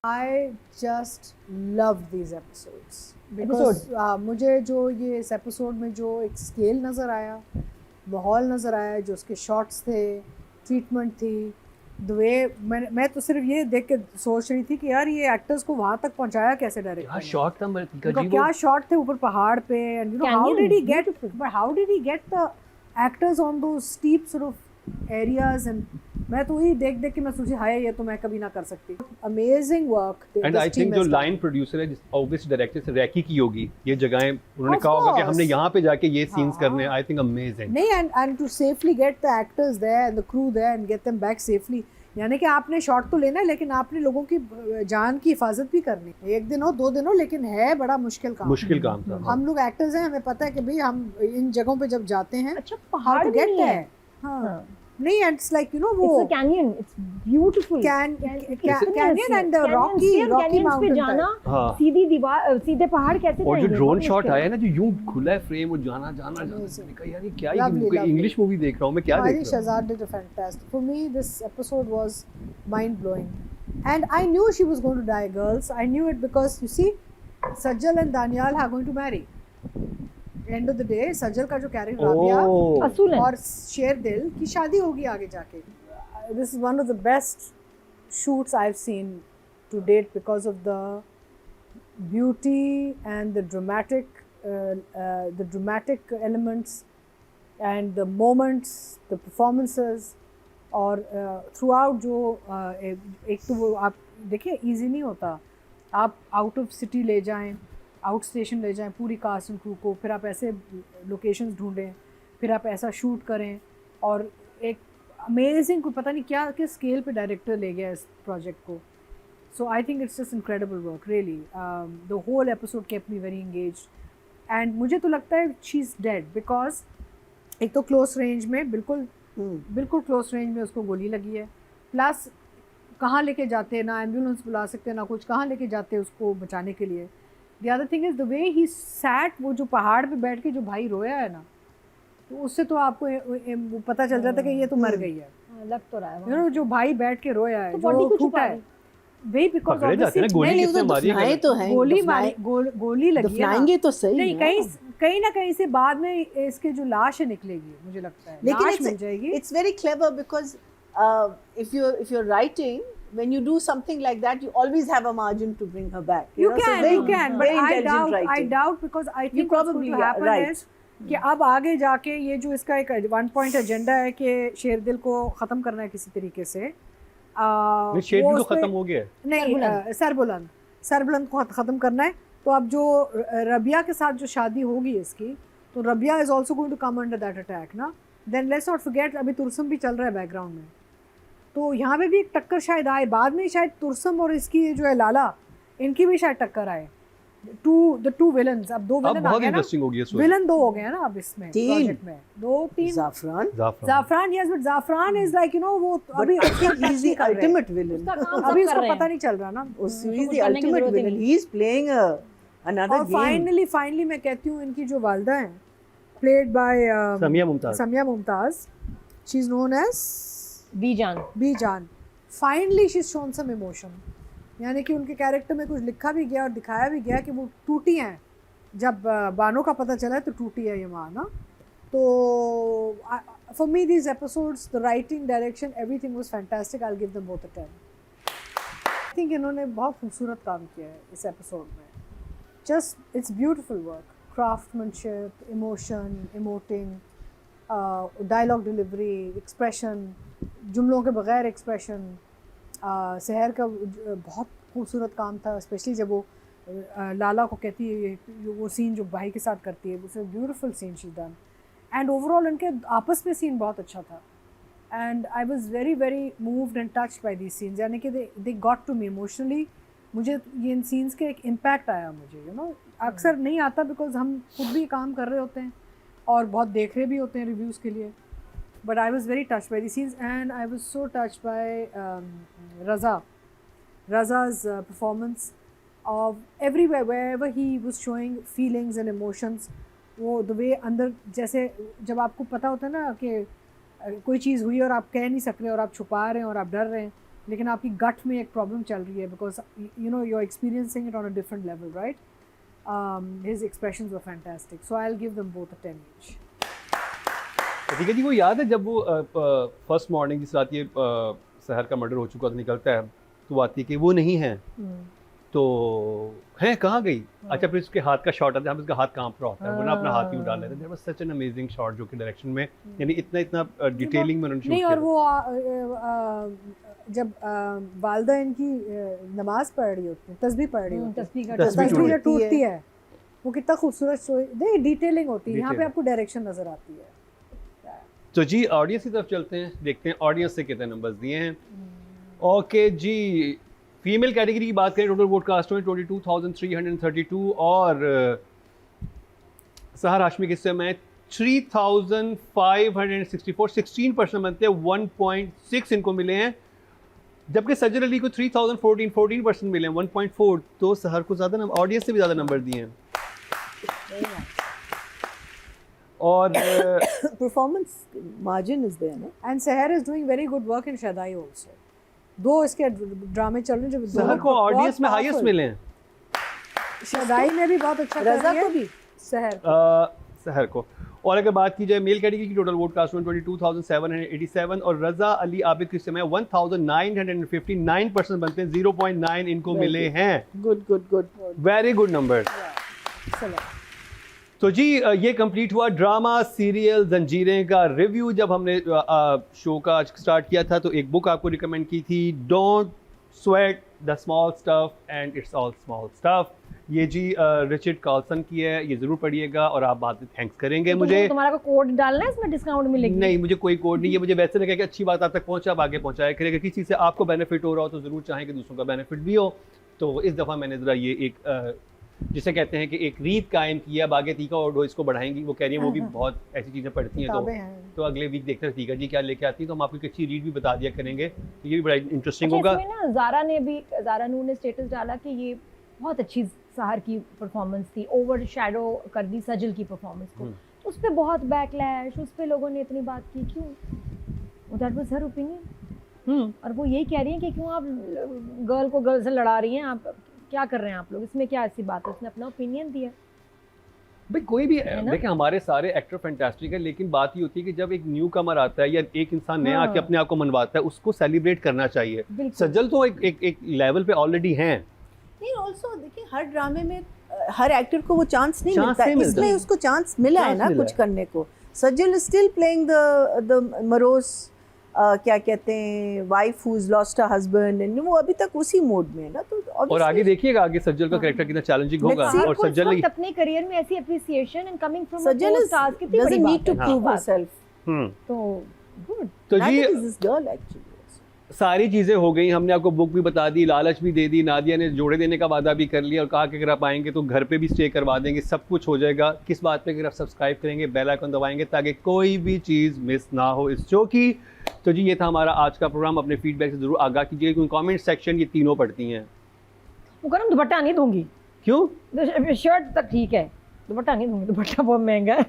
I just love these episodes because मुझे जो ये इस एपिसोड में जो एक स्केल नज़र आया, माहौल नज़र आया, जो उसके शॉट्स थे, ट्रीटमेंट थी, द वे मैं तो सिर्फ ये देख के सोच रही थी कि यार ये एक्टर्स को वहाँ तक पहुँचाया कैसे डायरेक्टर ने। शॉट था उनका क्या शॉट थे ऊपर पहाड़ पे, and you know how did he gate the actors on those steep sort of areas, and मैं तो ही देख देख के मैं सोची हाय ये तो मैं कभी ना कर सकती। Amazing work. And I think जो लाइन प्रोड्यूसर है ऑब्वियस डायरेक्टर से रैकी की होगी ये जगहें, उन्होंने कहा होगा कि हमने यहाँ पे जाके ये सीन्स करने हैं। I think amazing. नहीं, and to safely get the actors there and the crew there and get them back safely, यानी कि आपने शॉट तो लेना है लेकिन आपने लोगों की जान की हिफाजत भी करनी है। एक दिन हो 2 दिन हो, लेकिन है बड़ा मुश्किल काम था। हम लोग एक्टर्स हैं, हमें पता है कि भाई हम इन जगहों पे जब जाते हैं अच्छा पहाड़ गेट है। हाँ नहीं, and it's like, you know, वो it's a canyon, it's beautiful canyon and the rocky mountain पे जाना, सीधी दीवार सीधे पहाड़ कैसे और जो ड्रोन शॉट आया ना जो यूं खुला है फ्रेम और जाना मैंने कहा यार ये क्या है, इंग्लिश मूवी देख रहा हूं मैं, क्या देख रहा हूं। Shahzad did a fantastic. For me this episode was mind blowing and I knew she was going to die, girls. I knew it because you see Sajjal and Daniel are going to marry. End of the day सज्जल का जो character Rabia और शेरदिल की शादी होगी आगे जाके। This is one of the best shoots I have seen to date because of the beauty and the dramatic elements and the moments, the performances, और throughout जो एक तो वो आप देखिए ईजी नहीं होता, आप आउट ऑफ सिटी ले जाएं, आउट स्टेशन ले जाएं पूरी कास्ट एंड क्रू को, फिर आप ऐसे लोकेशंस ढूंढें, फिर आप ऐसा शूट करें, और एक अमेजिंग को पता नहीं क्या किस स्केल पे डायरेक्टर ले गया इस प्रोजेक्ट को। So I think it's just incredible work really. The whole episode kept me very engaged and मुझे तो लगता है शी इज़ डेड बिकॉज एक तो क्लोज रेंज में बिल्कुल क्लोज रेंज में उसको गोली लगी है, प्लस कहाँ लेके जाते, ना एम्बुलेंस बुला सकते ना कुछ, कहाँ लेके जाते उसको बचाने के लिए। The other thing is the way he sat, वो जो पहाड़ पे बैठ के जो भाई रोया है ना, तो उससे तो आपको पता चल जाता है कि ये तो मर गई है, लग तो रहा है। you know, जो भाई बैठ के रोया है, तो जो टूटा है, वही बिकॉज ऑब्वियसली गोली लगी है तो सही नहीं, कहीं ना कहीं से बाद में इसके जो लाश है निकलेगी, मुझे लगता है लाश मिल जाएगी। It's very clever because if you're writing, when you do something like that, you always have a margin to bring her back. You can, but I doubt because I think what's going to happen is कि अब आगे जाके ये जो इसका एक 1 point agenda है कि शेरदिल को ख़त्म करना है किसी तरीके से। शेरदिल को ख़त्म हो गया है? नहीं, सरबुलंद को ख़त्म करना है। तो अब जो रबिया के साथ जो शादी होगी इसकी, तो Rabia is also going to come under that attack ना। देन लेट्स नॉट फॉरगेट अभी तुरसम भी चल रहा है बैकग्राउंड में, तो यहाँ पे भी एक टक्कर शायद आए बाद में, शायद तुरसम और इसकी जो है लाला, इनकी भी शायद टक्कर आए। द टू विलन्स, अब 2 विलन आ गए ना, विलन 2 हो गए हैं ना अब इसमें प्रोजेक्ट में, 2-3 Zafran yes, but Zafran is like you know वो अभी इजी अल्टीमेट विलन, अभी उसको पता नहीं चल रहा ना, is the ultimate villain, he is playing another game. Finally मैं कहती हूँ इनकी जो वालिदा हैं, played by Samiya Mumtaz, she is known as Bijaan, finally she shown some emotion, यानी कि उनके कैरेक्टर में कुछ लिखा भी गया और दिखाया भी गया कि वो टूटी हैं, जब बानो का पता चला है तो टूटी है ये माँ ना। तो for me these episodes, the writing, direction, everything was fantastic. I will give them both a 10। I think इन्होंने बहुत खूबसूरत काम किया है इस एपिसोड में, just it's beautiful work, craftsmanship, emotion, emoting, dialogue delivery, expression, जुमलों के बगैर एक्सप्रेशन। सहर का बहुत खूबसूरत काम था, स्पेशली जब वो लाला को कहती है, वो सीन जो भाई के साथ करती है, it's a beautiful scene she done, and overall इनके आपस में सीन बहुत अच्छा था, and I was very very moved and touched by these scenes, यानी कि they got to me emotionally. मुझे ये इन सीन्स के एक इम्पैक्ट आया मुझे, यू नो अक्सर नहीं आता बिकॉज हम खुद भी काम कर रहे होते हैं और बहुत देख रहे भी होते हैं रिव्यूज़ के लिए, but I was very touched by the scenes, and I was so touched by Raza's performance of everywhere, wherever he was showing feelings and emotions, वो the way अंदर, जैसे जब आपको पता होता है ना कि कोई चीज़ हुई और आप कह नहीं सक रहे और आप छुपा रहे हैं और आप डर रहे हैं, लेकिन आपकी गट में एक प्रॉब्लम चल रही है because you know you are experiencing it on a different level, right? His expressions were fantastic, so I'll give them both a 10 each. ठीक है जी, वो याद है जब वो फर्स्ट मॉर्निंग जिस रात ये सहर का मर्डर हो चुका था निकलता है तो वो आती है कि वो नहीं है, तो है कहाँ गई? अच्छा, फिर उसके हाथ का शॉट आता है, हम इसका हाथ कांप रहा होता है, वो ना अपना हाथ यूं डाल लेते हैं। That was such an amazing shot जो कि डायरेक्शन में यानी इतना डिटेलिंग में उन्होंने शूट नहीं, किया। और वो जब वालदा इनकी नमाज पढ़ रही होती है, तस्बीह पढ़ रही होती है, तस्बीह जब टूटती है वो कितना खूबसूरत डिटेलिंग होती है, यहाँ पे आपको डायरेक्शन नजर आती है। तो जी ऑडियंस की तरफ चलते हैं, देखते हैं ऑडियंस से कितने नंबर्स दिए हैं। ओके जी, फीमेल कैटेगरी की बात करें, टोटल वोट कास्ट में 22,332 और सहर हाशमी के समय 3,564, 16% बनते हैं, 1.6 इनको मिले हैं, जबकि सज्जर अली को 3,014% मिले हैं, 1.4। तो सहर को ज़्यादा नंबर, ऑडियंस से भी ज़्यादा नंबर दिए हैं। और performance margin is there, no? And Seher is doing very good work in Shadai also. दो इसके ड्रामे चल रहे हैं जो सहर को ऑडियंस में हाईएस्ट मिले हैं। शदाई में भी बहुत अच्छा कर रज़ा रही है, को भी सहर को। और अगर बात की जाए मेल कैटेगरी की, टोटल वोट कास्ट 22,787 और रज़ा अली आबिद के समय 1,959% बनते हैं, 0.9 इनको मिले हैं। good very good number. तो जी ये कंप्लीट हुआ ड्रामा सीरियल जंजीरें का रिव्यू। जब हमने शो का स्टार्ट किया था तो एक बुक आपको रिकमेंड की थी, don't sweat the small stuff and it's all small stuff. ये जी रिचर्ड कार्लसन की है, ये ज़रूर पढ़िएगा और आप बाद में थैंक्स करेंगे मुझे। तुम्हारा को कोड डालना है इसमें, डिस्काउंट मिलेगी? नहीं, मुझे कोई कोड नहीं है, मुझे वैसे लगा कि अच्छी बात आप तक पहुंचा, आप आगे पहुंचाया करेगा। किसी से आपको बेनिफिट हो रहा हो तो ज़रूर चाहें कि दूसरों का बेनिफिट भी हो। तो इस दफ़ा मैंने ज़रा ये एक जिसे कहते हैं कि एक रीत कायम किया, बागे तीका और इसको बढ़ाएंगी। वो कह रही है वो भी बहुत ऐसी चीज़ें पढ़ती हैं, तो अगले वीक देखते हैं तीका जी क्या लेके आती है, तो हम आपको एक अच्छी रीड भी बता दिया करेंगे। तो ये भी बड़ा इंटरेस्टिंग होगा। इसमें ना ज़ारा नूर ने स्टेटस डाला कि ये बहुत अच्छी सहर की परफॉर्मेंस थी, ओवर शैडो कर दी सजल की परफॉर्मेंस को, तो उस पर बहुत बैकलैश, उस पर लोगों ने इतनी बात की, क्यों? That was her opinion. और वो यही कह रही हैं कि क्यों आप गर्ल से लड़ा रही हैं, आप क्या कर रहे हैं आप लोग, इसमें क्या ऐसी बात है? उसने अपना ओपिनियन दिया। भाई कोई भी देखिए, हमारे सारे एक्टर फैंटास्टिक है, लेकिन बात ये होती है कि जब एक न्यू कमर आता है या एक इंसान नया आके अपने आप को मनवाता है, उसको सेलिब्रेट करना चाहिए। सज्जल तो एक लेवल पे ऑलरेडी हैं। नहीं, ऑल्सो देखिए हर ड्रामे में हर एक्टर को वो चांस नहीं मिलता, इसमें उसको चांस मिला है ना कुछ करने को। Sajal is still playing the मरोस क्या कहते हैं, wife who is lost a husband, and वो अभी तक उसी मोड में है ना। तो और आगे देखिएगा आगे सज्जल का कैरेक्टर कितना चैलेंजिंग होगा। और सज्जल अपने करियर में ऐसी appreciation and coming from Sajal stars कितनी बड़ी डजंट नीड बात टू है। Prove herself. तो गुड। तो जी दिस गर्ल एक्चुअली सारी चीज़ें हो गई, हमने आपको बुक भी बता दी, लालच भी दे दी, नादिया ने जोड़े देने का वादा भी कर लिया और कहा कि अगर आप आएंगे तो घर पे भी स्टे करवा देंगे, सब कुछ हो जाएगा। किस बात पे? अगर आप सब्सक्राइब करेंगे, बेल आइकन दबाएंगे ताकि कोई भी चीज़ मिस ना हो इस शो की। तो जी ये था हमारा आज का प्रोग्राम। अपने फीडबैक से ज़रूर आगाह कीजिएगा क्योंकि कमेंट सेक्शन ये तीनों पढ़ती हैं। वो करम दुपट्टा नहीं दूंगी। क्यों? शर्ट तक ठीक है, दुपट्टा नहीं दूंगी, दुपट्टा बहुत महंगा है।